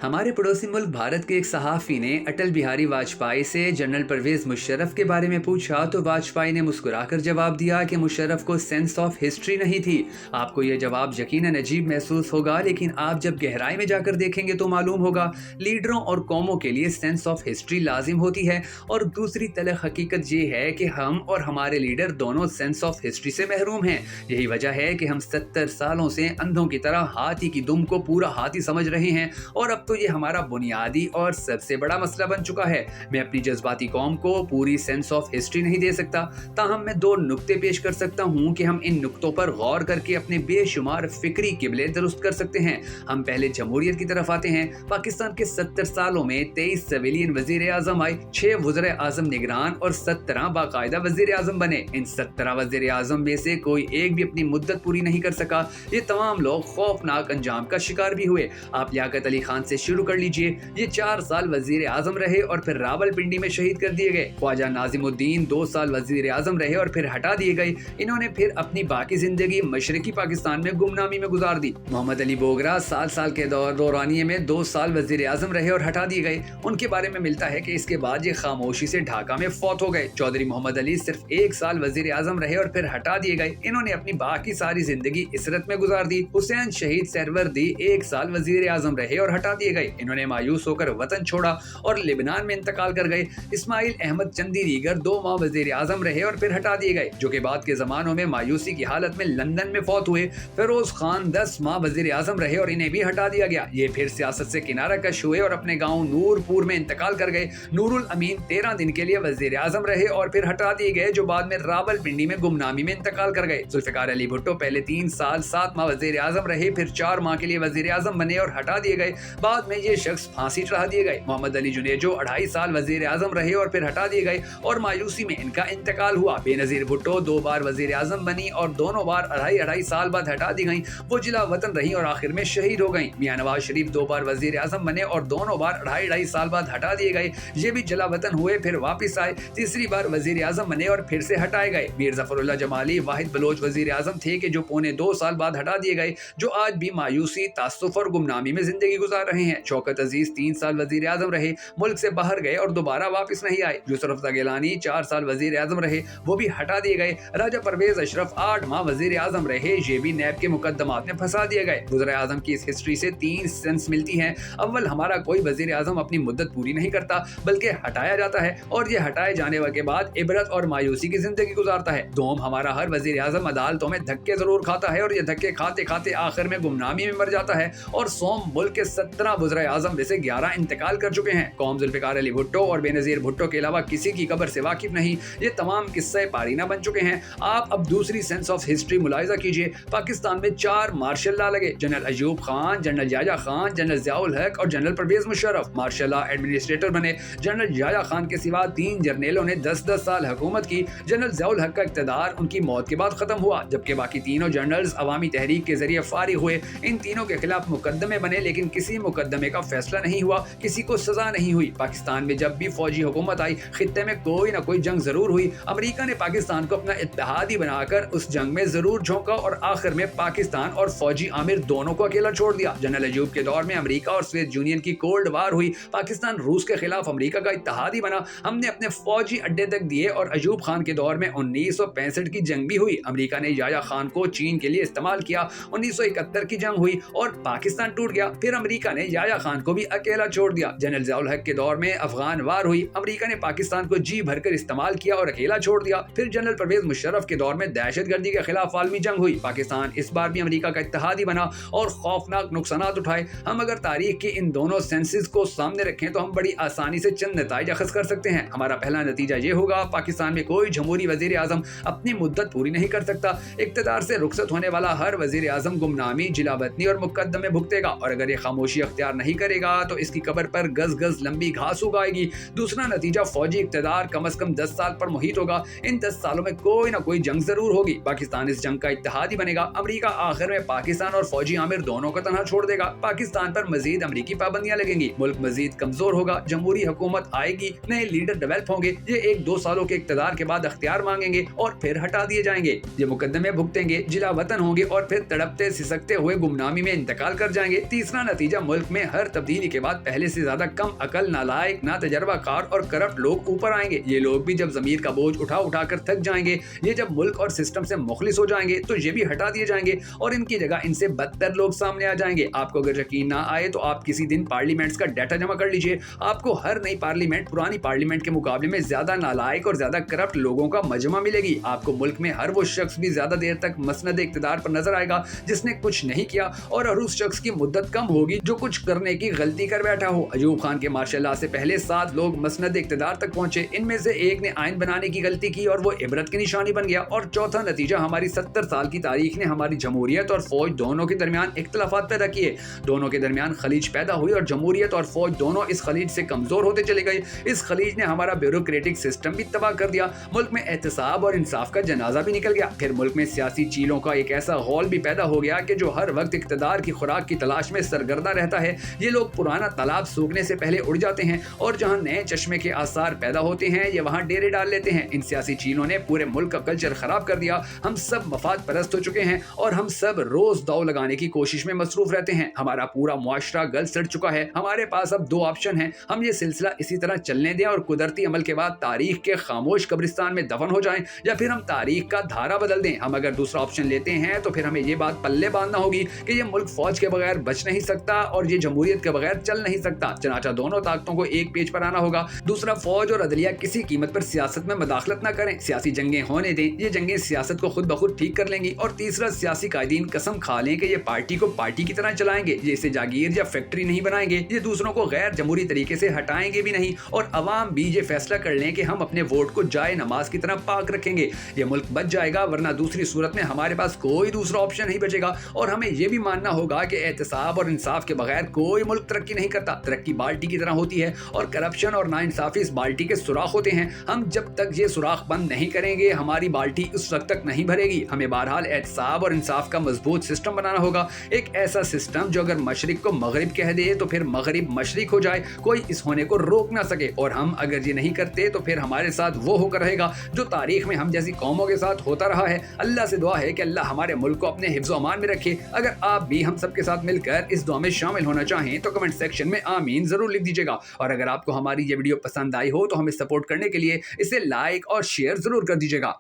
हमारे पड़ोसी मुल्क भारत के एक सहाफ़ी ने अटल बिहारी वाजपेयी से जनरल परवेज मुशर्रफ के बारे में पूछा तो वाजपेयी ने मुस्कुराकर जवाब दिया कि मुशर्रफ को सेंस ऑफ हिस्ट्री नहीं थी। आपको यह जवाब यकीनन अजीब महसूस होगा, लेकिन आप जब गहराई में जाकर देखेंगे तो मालूम होगा लीडरों और कौमों के लिए सेंस ऑफ हिस्ट्री लाजिम होती है। और दूसरी तलख हकीकत ये है कि हम और हमारे लीडर दोनों सेंस ऑफ हिस्ट्री से महरूम हैं। यही वजह है कि हम 70 सालों से अंधों की तरह हाथी की दुम को पूरा हाथी समझ रहे हैं, और अब तो ये हमारा बुनियादी और सबसे बड़ा मसला बन चुका है। मैं अपनी जज्बाती कौम को पूरी सेंस ऑफ हिस्ट्री नहीं दे सकता, ताहम मैं 2 नुक्ते पेश कर सकता हूँ कि हम इन नुक्तों पर गौर करके अपने बेशुमार फिक्री किबले दुरुस्त कर सकते हैं। हम पहले जमहूरियत की तरफ आते हैं। पाकिस्तान के 70 सालों में 23 सिविलियन वजीर आजम आए, 6 वज़ीर आजम निगरान और 17 बाकायदा वजीर आजम बने। इन 17 वजीर आजम में से कोई एक भी अपनी मुद्दत पूरी नहीं कर सका। ये तमाम लोग खौफनाक अंजाम का शिकार भी हुए। आप लियाकत अली खान से शुरू कर लीजिए। ये 4 साल वजीर आजम रहे और फिर रावलपिंडी में शहीद कर दिए गए। ख्वाजा नाजिमुद्दीन 2 साल वजीर आजम रहे और फिर हटा दिए गए। इन्होंने फिर अपनी बाकी जिंदगी मशरकी पाकिस्तान में गुमनामी में गुजार दी। मोहम्मद अली बोगरा 7 साल के दौरानिये में 2 साल वजीर आजम रहे और हटा दिए गए। उनके बारे में मिलता है कि इसके बाद ये खामोशी से ढाका में फौत हो गए। चौधरी मोहम्मद अली सिर्फ 1 साल वजीर आजम रहे और फिर हटा दिए गए। इन्होंने अपनी बाकी सारी जिंदगी इसरत में गुजार दी। हुसैन शहीद सहरवर्दी 1 साल वजीर आजम रहे और हटा दिए गए। इन्होंने मायूस होकर वतन छोड़ा और लेबनान में इंतकाल कर गए। इस्माइल अहमद चंदी रीगर 2 माह वजीर आजम रहे और फिर हटा दिए गए, जो कि बाद के जमानों में मायूसी की हालत में लंदन में फौत हुए। फिरोज खान 10 माह वजीर आजम रहे और इन्हें भी हटा दिया गया। ये फिर सियासत से किनारा कश हुए और अपने गाँव नूरपुर में इंतकाल कर गए। नूरुल अमीन 13 दिन के लिए वजीर आजम रहे और फिर हटा दिए गए, जो बाद में रावलपिंडी में गुमनामी में इंतकाल कर गए। जुल्फिकार अली भुट्टो पहले 3 साल 7 माह वजीर आजम रहे, फिर 4 माह के लिए वजीर आजम बने और हटा दिए गए। बाद में ये शख्स फांसी चढ़ा दिए गए। मोहम्मद अली जुनेजो 2.5 साल वजीर आजम रहे और फिर हटा दिए गए और मायूसी में इनका इंतकाल हुआ। बेनजीर भुट्टो 2 बार वजीर आजम बनी और दोनों बार 2.5 साल बाद हटा दी गई। वो जिला वतन रही और आखिर में शहीद हो गई। मियां नवाज शरीफ 2 बार वजीर आजम बने और दोनों बार 2.5 साल बाद हटा दिए गए। ये भी जिला वतन हुए, फिर वापिस आए। तीसरी बार वजीर आजम बने और फिर से हटाए गए। मीर जफरुल्लाह जमाली वाहिद बलोच वजीर आजम थे कि जो पौने 2 साल बाद हटा दिए गए, जो आज भी मायूसी, तासुफ और गुमनामी में जिंदगी गुजार रहे हैं। शौकत अजीज 3 साल वजीर आजम रहे, मुल्क से बाहर गए और दोबारा वापस नहीं आए। यूसुफ रज़ा गिलानी 4 साल वजीर आजम रहे, वो भी हटा दिए गए। राजा परवेज अशरफ 8 माह वजीर आजम रहे, ये भी नैब के मुकदमात में फंसा दिए गए। वज़ीर आजम की इस हिस्ट्री से 3 सेंस मिलती हैं। अव्वल, हमारा कोई वजीर आजम अपनी मुद्दत पूरी नहीं करता, बल्कि हटाया जाता है और ये हटाए जाने के बाद इबरत और मायूसी की जिंदगी गुजारता है। दोम, हमारा हर वजीर आजम अदालतों में धक्के जरूर खाता है और ये धक्के खाते खाते आखिर में गुमनामी में मर जाता है। और सोम, मुल्क के 17 वज़ीर आजम में से 11 इंतकाल कर चुके हैं। कौम जुल्फिकार अली भुट्टो और बेनजीर भुट्टो के अलावा किसी की कब्र से वाकिफ नहीं। ये तमाम किस्से पारीना बन चुके हैं। आप अब दूसरी सेंस ऑफ हिस्ट्री मुलाहिजा कीजिए। पाकिस्तान में 4 मार्शल लॉ लगे। General Ayub Khan, general Yahya Khan, general Ziaul Haq और general Pervez Musharraf martial law administrator बने। जनरल याया खान के सिवा 3 जर्नलों ने 10-10 साल हुकूमत की। जनरल ज़ियाउल हक का इक़्तिदार उनकी मौत के बाद खत्म हुआ, जबकि बाकी तीनों जनरल्स अवामी तहरीक के जरिए फारिग हुए। इन तीनों के खिलाफ मुकदमे बने, लेकिन किसी मुकदमे का फैसला नहीं हुआ, किसी को सजा नहीं हुई। पाकिस्तान में जब भी फौजी हुकूमत आई, खित्ते में कोई ना कोई जंग जरूर हुई। अमेरिका ने पाकिस्तान को अपना इत्तेहादी बनाकर उस जंग में जरूर झोंका और आखिर में पाकिस्तान और फौजी आमिर दोनों को अकेला छोड़ दिया। जनरल अयूब के दौर में अमेरिका और सोवियत यूनियन की कोल्ड वार हुई। पाकिस्तान रूस के खिलाफ अमेरिका का इत्तेहादी बना। हमने अपने फौजी अड्डे तक दिए और अयूब खान के दौर में 1965 की जंग भी हुई। अमेरिका ने याया खान को चीन के लिए इस्तेमाल किया। 1971 की जंग हुई और पाकिस्तान टूट गया। फिर अमेरिका ने याया खान को भी अकेला छोड़ दिया। जनरल ज़ियाउल हक के दौर में अफगान वार हुई। अमेरिका ने पाकिस्तान को जी भरकर इस्तेमाल किया और अकेला छोड़ दिया। फिर जनरल परवेज मुशर्रफ के दौर में दहशतगर्दी के खिलाफ आलमी जंग हुई। पाकिस्तान इस बार भी अमेरिका का इत्तेहादी बना और खौफनाक नुकसानात उठाए। हम अगर तारीख की इन दोनों सेंसेस को सामने रखें तो हम बड़ी आसानी से चंद नतीजे अखज़ कर सकते हैं। हमारा पहला नतीजा ये होगा, पाकिस्तान में कोई जमहूरी वजीर आजम अपनी मुद्दत पूरी नहीं कर सकता। इक़्तिदार से रुखसत होने वाला हर वजीर आजम गुमनामी, जिलावतनी और मुकदमे भुगतेगा और अगर ये खामोशी अख्तियार नहीं करेगा तो इसकी कब्र पर गज गज लंबी घास उगाएगी। दूसरा नतीजा, फौजी इक़्तिदार कम से कम 10 साल पर मुहित होगा। इन 10 सालों में कोई ना कोई जंग जरूर होगी। पाकिस्तान इस जंग का इत्तेहादी बनेगा। अमेरिका आखिर में पाकिस्तान और फौजी आमिर दोनों को तनहा छोड़ देगा। पाकिस्तान पर मजीद अमेरिकी पाबंदियां लगेंगी। मुल्क मजीद कमजोर होगा। जमहूरी हुकूमत आएगी, नए लीडर डेवलप होंगे। ये 1-2 सालों के इक़्तिदार के बाद अख्तियार मांगेंगे और फिर हटा दिए जाएंगे। ये मुकदमे भुगतेंगे, जिला वतन होंगे और फिर तड़पते सिसकते हुए गुमनामी में इंतकाल कर जाएंगे। तीसरा नतीजा, मुल्क मुल्क में हर तब्दीली के बाद पहले से ज्यादा कम अकल, नालायक, ना तजर्बाकार और करप्ट लोग ऊपर आएंगे। ये लोग भी जब जमीर का बोझ उठा उठा कर थक जाएंगे, ये जब मुल्क और सिस्टम से मुखलिस हो जाएंगे, तो ये भी हटा दिए जाएंगे और इनकी जगह इनसे बदतर लोग सामने आ जाएंगे। आपको अगर यकीन ना आए तो आप किसी दिन पार्लियामेंट्स का डाटा जमा कर लीजिए। आपको हर नई पार्लियामेंट पुरानी पार्लियामेंट के मुकाबले में ज्यादा नालायक और ज्यादा करप्ट लोगों का मजमा मिलेगी। आपको मुल्क में हर वो शख्स भी ज्यादा देर तक मसनद इक्तदार पर नजर आएगा जिसने कुछ नहीं किया, और हर उस शख्स की मुद्दत कम होगी जो कुछ करने की गलती कर बैठा हो। अयूब खान के मार्शल लॉ से पहले 7 लोग मसनद इक्तदार तक पहुंचे। इनमें से एक ने आइन बनाने की गलती की और वो इबरत की निशानी बन गया। और चौथा नतीजा हमारी 70 साल की तारीख ने हमारी जमहूरियत और फौज दोनों के दरमियान इख्तलाफात पैदा किए। दोनों के दरमियान खलीज पैदा हुई और जमहूरियत और फौज दोनों इस खलीज से कमजोर होते चले गए। इस खलीज ने हमारा ब्यूरोक्रेटिक सिस्टम भी तबाह कर दिया। मुल्क में एहतसाब और इंसाफ का जनाजा भी निकल गया। फिर मुल्क में सियासी चीलों का एक ऐसा हॉल भी पैदा हो गया कि जो हर वक्त इक्तदार की खुराक की तलाश में सरगर्दा रहता है। ये लोग पुराना तालाब सूखने से पहले उड़ जाते हैं और जहां नए चश्मे के आसार पैदा होते हैं ये वहां डेरे डाल लेते हैं। इन सियासी चीलों ने पूरे मुल्क का कल्चर खराब कर दिया। हम सब मफाद परस्त हो चुके हैं और हम सब रोज दाव लगाने की कोशिश में मसरूफ रहते हैं। हमारा पूरा मुआशरा गल सड़ चुका है। हमारे पास अब 2 ऑप्शन हैं। हम ये सिलसिला इसी तरह चलने दें और कुदरती अमल के बाद तारीख के खामोश कब्रिस्तान में दफन हो जाएं, या फिर हम तारीख का धारा बदल दें। हम अगर दूसरा ऑप्शन लेते हैं तो फिर हमें ये बात पल्ले बांधना होगी कि ये मुल्क फौज के बगैर बच नहीं सकता और ये जमहूरियत के बगैर चल नहीं सकता। चनाचा दोनों ताकतों को एक पेज पर आना होगा। दूसरा, फौज और अदलिया किसी कीमत पर सियासत में मदाखलत न करें। सियासी जंगें होने दें, ये जंगें सियासत को खुद ब खुद ठीक कर लेंगी। और तीसरा, सियासी कायदीन कसम खा लें कि ये पार्टी को पार्टी की तरह चलाएंगे, ये इसे जागीर या फैक्ट्री नहीं बनाएंगे, ये दूसरों को गैर जमहूरी तरीके से हटाएंगे भी नहीं, और अवाम भी ये फैसला कर लें कि हम अपने वोट को जाए नमाज की तरह पाक रखेंगे। ये मुल्क बच जाएगा, वरना दूसरी सूरत में हमारे पास कोई दूसरा ऑप्शन नहीं बचेगा। और हमें यह भी मानना होगा कि एहतसाब और इंसाफ के बगैर कोई मुल्क तरक्की नहीं करता। तरक्की बाल्टी की तरह होती है और करप्शन और नाइंसाफी इस बाल्टी के सुराख होते हैं। हम जब तक ये सुराख बंद नहीं करेंगे हमारी बाल्टी उस वक्त तक नहीं भरेगी। हमें बहरहाल एहतसाब और इंसाफ का मजबूत सिस्टम बनाना होगा। एक ऐसा सिस्टम जो अगर मशरिक को मगरिब कह दे तो फिर मगरिब मशरिक हो जाए, कोई इस होने को रोक ना सके। और हम अगर ये नहीं करते तो फिर हमारे साथ वो होकर रहेगा जो तारीख में हम जैसी कौमों के साथ होता रहा है। अल्लाह से दुआ है कि अल्लाह हमारे मुल्क को अपने हिफ्ज़ व अमान में रखे। अगर आप भी हम सबके साथ मिलकर इस दुआ में शामिल होना चाहें तो कमेंट सेक्शन में आमीन जरूर लिख दीजिएगा। और अगर आपको हमारी ये वीडियो पसंद आई हो तो हमें सपोर्ट करने के लिए इसे लाइक और शेयर जरूर कर दीजिएगा।